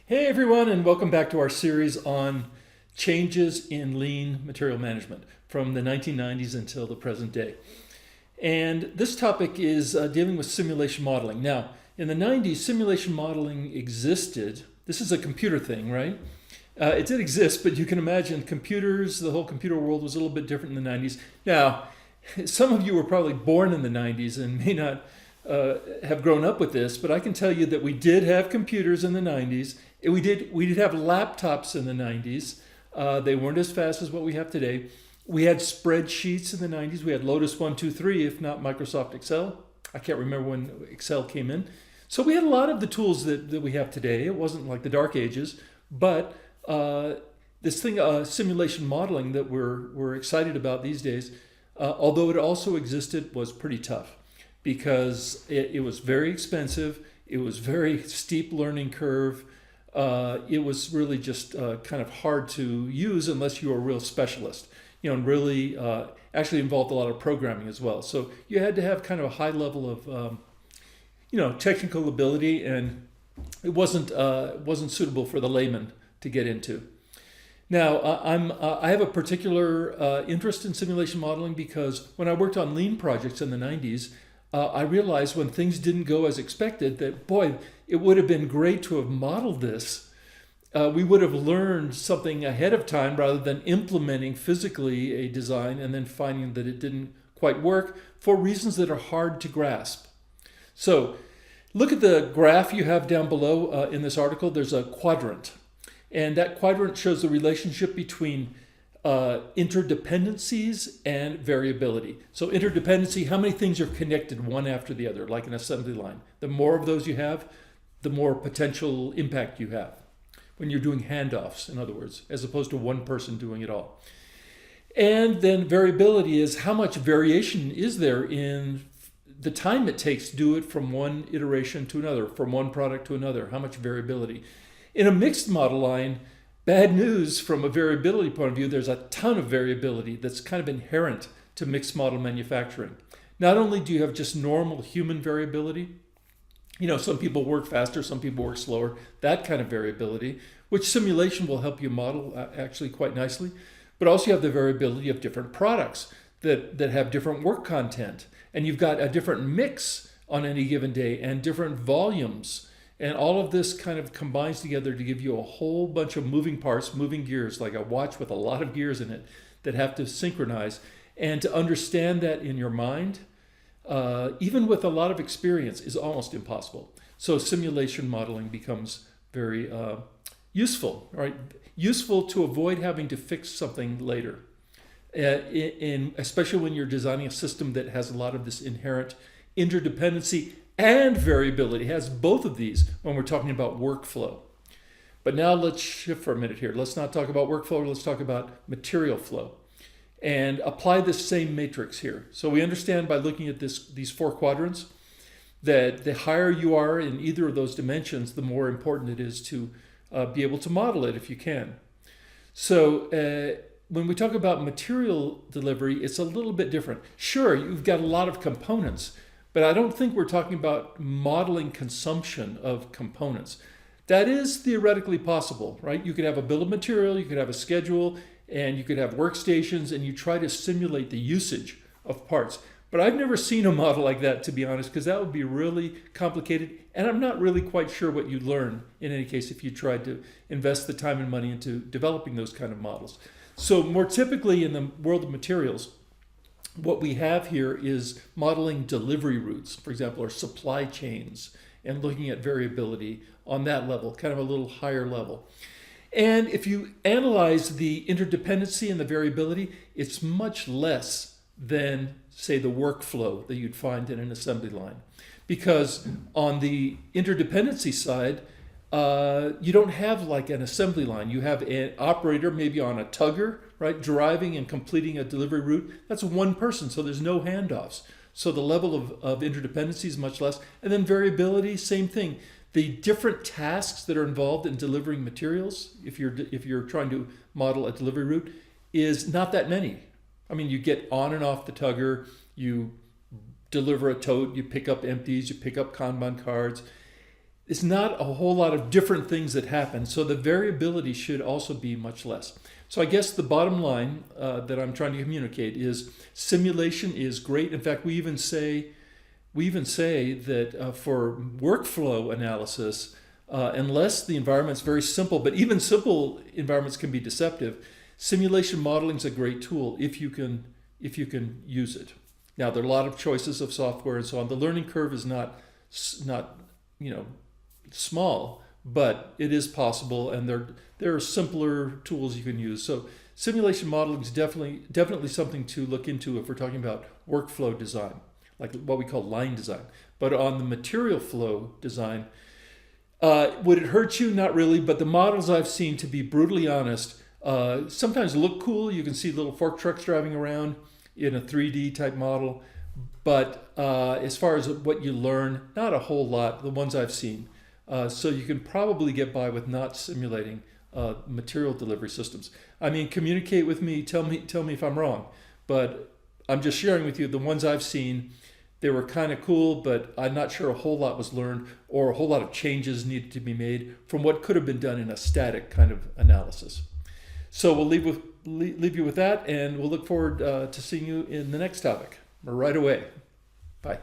Hey everyone, and welcome back to our series on changes in lean material management from the 1990s until the present day. And this topic is dealing with simulation modeling. Now, in the 90s, simulation modeling existed. This is a computer thing, right? It did exist, but you can imagine computers, the whole computer world was a little bit different in the 90s. Now, some of you were probably born in the 90s and may not have grown up with this, but I can tell you that we did have computers in the 90s. We did have laptops in the 90s. They weren't as fast as what we have today. We had spreadsheets in the 90s. We had Lotus 123, if not Microsoft Excel. I can't remember when Excel came in. So we had a lot of the tools that we have today. It wasn't like the dark ages, but this thing, simulation modeling that we're excited about these days, although it also existed, was pretty tough because it was very expensive. It was very steep learning curve. It was really just kind of hard to use unless you were a real specialist, and really actually involved a lot of programming as well. So you had to have kind of a high level of, technical ability, and it wasn't suitable for the layman to get into. Now, I have a particular interest in simulation modeling because when I worked on lean projects in the 90s, I realized when things didn't go as expected that, boy, it would have been great to have modeled this. We would have learned something ahead of time rather than implementing physically a design and then finding that it didn't quite work for reasons that are hard to grasp. So look at the graph you have down below in this article. There's a quadrant. And that quadrant shows the relationship between interdependencies and variability. So interdependency, how many things are connected one after the other, like an assembly line. The more of those you have, the more potential impact you have when you're doing handoffs, in other words, as opposed to one person doing it all. And then variability is how much variation is there in the time it takes to do it from one iteration to another, from one product to another, how much variability. In a mixed model line, bad news from a variability point of view, there's a ton of variability that's kind of inherent to mixed model manufacturing. Not only do you have just normal human variability, some people work faster, some people work slower, that kind of variability, which simulation will help you model actually quite nicely. But also you have the variability of different products that have different work content. And you've got a different mix on any given day and different volumes. And all of this kind of combines together to give you a whole bunch of moving parts, moving gears, like a watch with a lot of gears in it that have to synchronize. And to understand that in your mind, even with a lot of experience, is almost impossible. So simulation modeling becomes very useful, right? Useful to avoid having to fix something later. Especially when you're designing a system that has a lot of this inherent interdependency and variability. It has both of these when we're talking about workflow. But now let's shift for a minute here. Let's not talk about workflow, let's talk about material flow and apply this same matrix here. So we understand by looking at these four quadrants that the higher you are in either of those dimensions, the more important it is to be able to model it if you can. So when we talk about material delivery, it's a little bit different. Sure, you've got a lot of components, but I don't think we're talking about modeling consumption of components. That is theoretically possible, right? You could have a bill of material, you could have a schedule, and you could have workstations, and you try to simulate the usage of parts. But I've never seen a model like that, to be honest, because that would be really complicated, and I'm not really quite sure what you'd learn in any case if you tried to invest the time and money into developing those kind of models. So more typically in the world of materials, what we have here is modeling delivery routes, for example, or supply chains, and looking at variability on that level, kind of a little higher level. And if you analyze the interdependency and the variability, it's much less than, say, the workflow that you'd find in an assembly line. Because on the interdependency side, you don't have like an assembly line. You have an operator maybe on a tugger, right, driving and completing a delivery route. That's one person, so there's no handoffs. So the level of interdependency is much less. And then variability, same thing. The different tasks that are involved in delivering materials, if you're trying to model a delivery route, is not that many. I mean, you get on and off the tugger, you deliver a tote, you pick up empties, you pick up Kanban cards. it's not a whole lot of different things that happen, so the variability should also be much less. So I guess the bottom line that I'm trying to communicate is simulation is great. In fact, we even say that for workflow analysis, unless the environment's very simple, but even simple environments can be deceptive, simulation modeling is a great tool if you can use it. Now, there are a lot of choices of software and so on. The learning curve is not small, but it is possible, and there are simpler tools you can use. So simulation modeling is definitely something to look into if we're talking about workflow design, like what we call line design. But on the material flow design, would it hurt you? Not really, but the models I've seen, to be brutally honest, sometimes look cool. You can see little fork trucks driving around in a 3D type model, but as far as what you learn, not a whole lot, the ones I've seen. So you can probably get by with not simulating material delivery systems. I mean, communicate with me, tell me if I'm wrong, but I'm just sharing with you the ones I've seen. They were kind of cool, but I'm not sure a whole lot was learned or a whole lot of changes needed to be made from what could have been done in a static kind of analysis. So we'll leave you with that, and we'll look forward to seeing you in the next topic right away. Bye.